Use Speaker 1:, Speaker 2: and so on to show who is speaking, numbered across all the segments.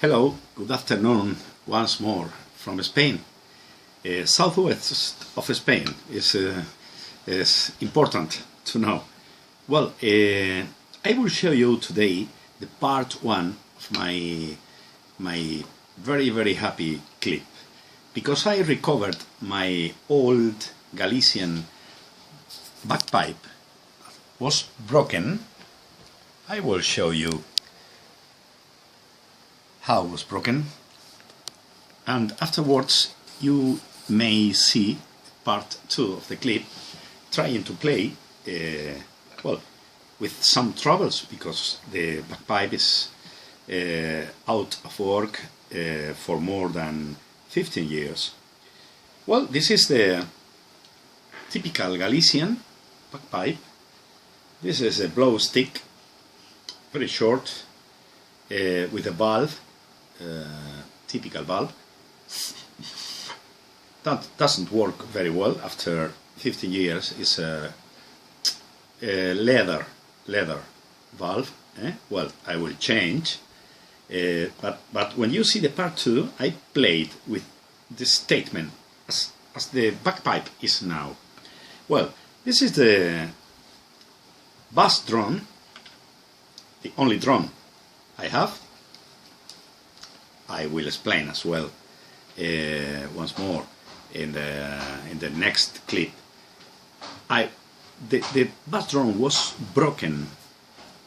Speaker 1: Hello, good afternoon once more from Spain. Southwest of Spain is important to know. Well, I will show you today the part one of my very happy clip, because I recovered my old Galician bagpipe. Was broken. I will show you how it was broken, and afterwards you may see part two of the clip trying to play well, with some troubles, because the bagpipe is out of work for more than 15 years. Well, this is the typical Galician bagpipe. This is a blow stick, very short, with a valve, typical valve. That doesn't work very well after 15 years. It's a leather valve. Well, I will change, but when you see the part two, I played with this statement as the bagpipe is now. Well, this is the bass drum, the only drum I have. I will explain as well once more in the next clip. The bass drum was broken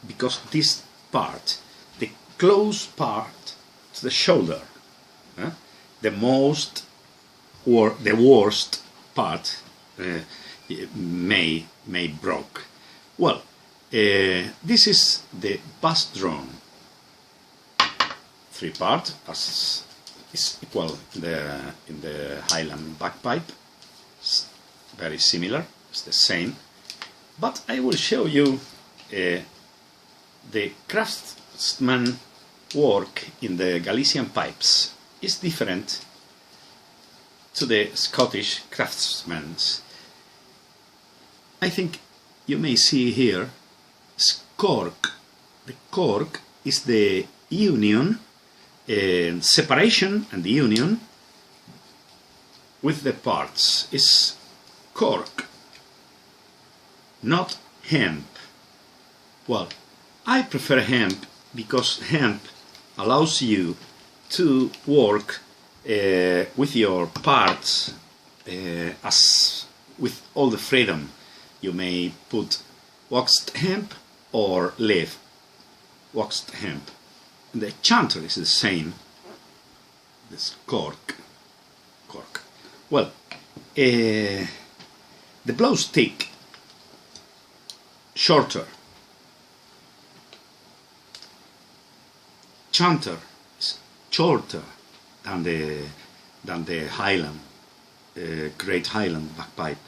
Speaker 1: because this part, the close part to the shoulder, the most or the worst part may broke. Well, this is the bass drum. Three part, as is equal in the Highland bagpipe. It's very similar, it's the same. But I will show you the craftsman work in the Galician pipes is different to the Scottish craftsmen. I think you may see here cork. The cork is the union, separation and the union with the parts. Is cork, not hemp. Well, I prefer hemp because hemp allows you to work with your parts as with all the freedom. You may put waxed hemp or leaf waxed hemp. The chanter is the same. This cork. Well, the blow stick shorter. Chanter is shorter than the Highland, Great Highland bagpipe.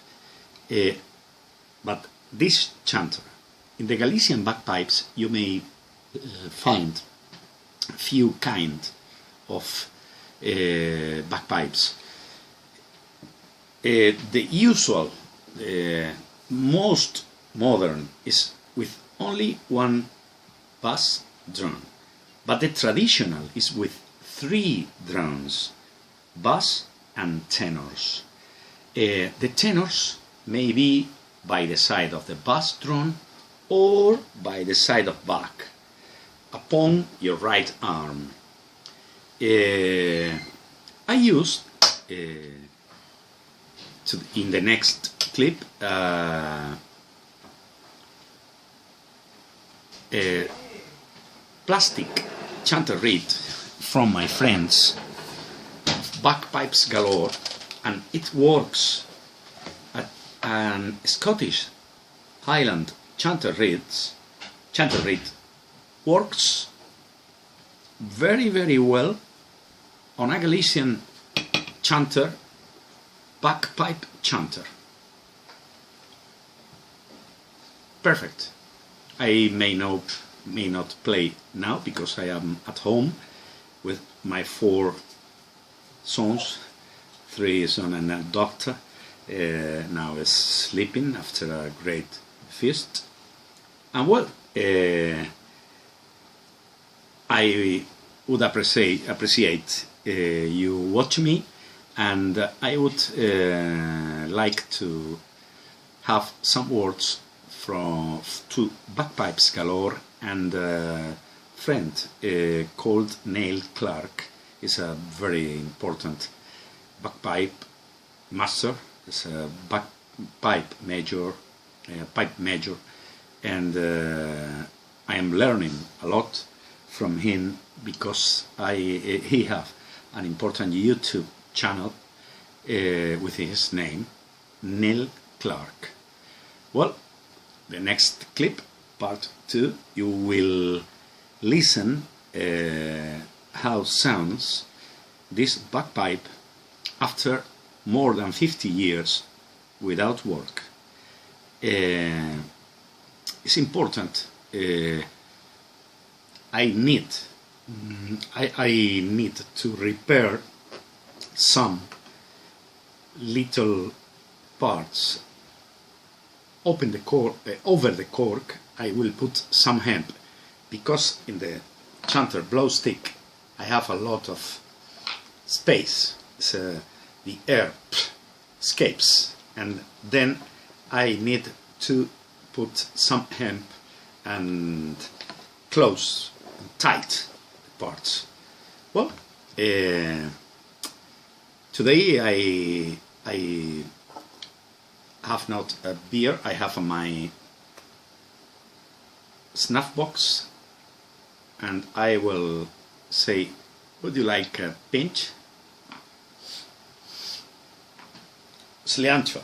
Speaker 1: But this chanter, in the Galician bagpipes, you may find few kind of bagpipes. The usual, most modern, is with only one bass drum, but the traditional is with three drums, bass and tenors. The tenors may be by the side of the bass drum or by the side of back, upon your right arm. I used in the next clip plastic chanter reed from my friends, BAGPIPES GALORE, and it works. And Scottish Highland chanter reed works very well on a Galician chanter, bagpipe chanter. Perfect. I may not play now because I am at home with my 4 sons, 3 sons and a daughter. Now is sleeping after a great feast. And well, I would appreciate you watch me, and I would like to have some words to Bagpipes Galore and a friend called Neil Clark. Is a very important bagpipe master. Is a bagpipe major, pipe major, and I am learning a lot from him because he have an important YouTube channel with his name, Neil Clark. Well, the next clip, part 2, you will listen how sounds this bagpipe after more than 50 years without work. It's important. I need to repair some little parts. Open the cork, over the cork I will put some hemp, because in the chanter blow stick I have a lot of space, so the air escapes, and then I need to put some hemp and close and tight the parts. Well, today I have not a beer, I have my snuff box, and I will say, would you like a pinch? Cilantro.